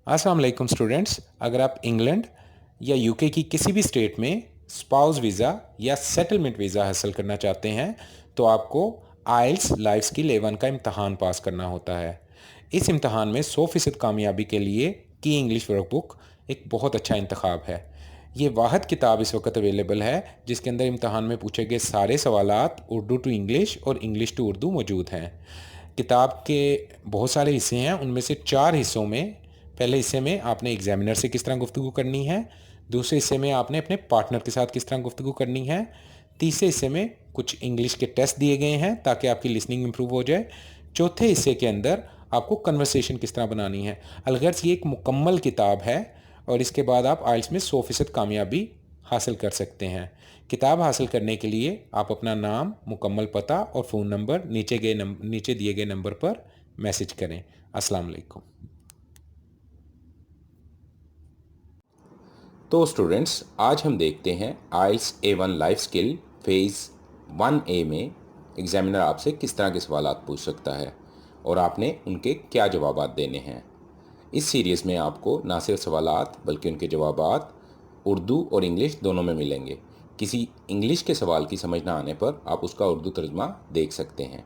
अस्सलाम वालेकुम स्टूडेंट्स। अगर आप इंग्लैंड या यूके की किसी भी स्टेट में स्पाउस वीज़ा या सेटलमेंट वीज़ा हासिल करना चाहते हैं तो आपको आइल्स लाइफ स्किल A1 का इम्तहान पास करना होता है। इस इम्तहान में 100% कामयाबी के लिए की इंग्लिश वर्कबुक एक बहुत अच्छा इंतखाब है। ये वाहिद किताब इस वक्त अवेलेबल है जिसके अंदर इम्तहान में पूछे गए सारे सवालात उर्दू टू इंग्लिश और इंग्लिश टू उर्दू मौजूद हैं। किताब के बहुत सारे हिस्से हैं, उनमें से 4 हिस्सों में पहले हिस्से में आपने एग्जामिनर से किस तरह गुफ्तगू करनी है, दूसरे हिस्से में आपने अपने पार्टनर के साथ किस तरह गुफ्तगू करनी है, तीसरे हिस्से में कुछ इंग्लिश के टेस्ट दिए गए हैं ताकि आपकी लिसनिंग इंप्रूव हो जाए, चौथे हिस्से के अंदर आपको कन्वर्सेशन किस तरह बनानी है। अलगर्ज ये एक मुकम्मल किताब है और इसके बाद आप आइल्स में 100% कामयाबी हासिल कर सकते हैं। किताब हासिल करने के लिए आप अपना नाम, मुकम्मल पता और फ़ोन नंबर नीचे दिए गए नंबर पर मैसेज करें। अस्सलाम वालेकुम। तो स्टूडेंट्स, आज हम देखते हैं आइल्स A1 life skill phase 1A में एग्जामिनर आपसे किस तरह के सवालात पूछ सकता है और आपने उनके क्या जवाबात देने हैं। इस सीरीज़ में आपको ना सिर्फ सवालात बल्कि उनके जवाबात उर्दू और इंग्लिश दोनों में मिलेंगे। किसी इंग्लिश के सवाल की समझ ना आने पर आप उसका उर्दू तर्जुमा देख सकते हैं।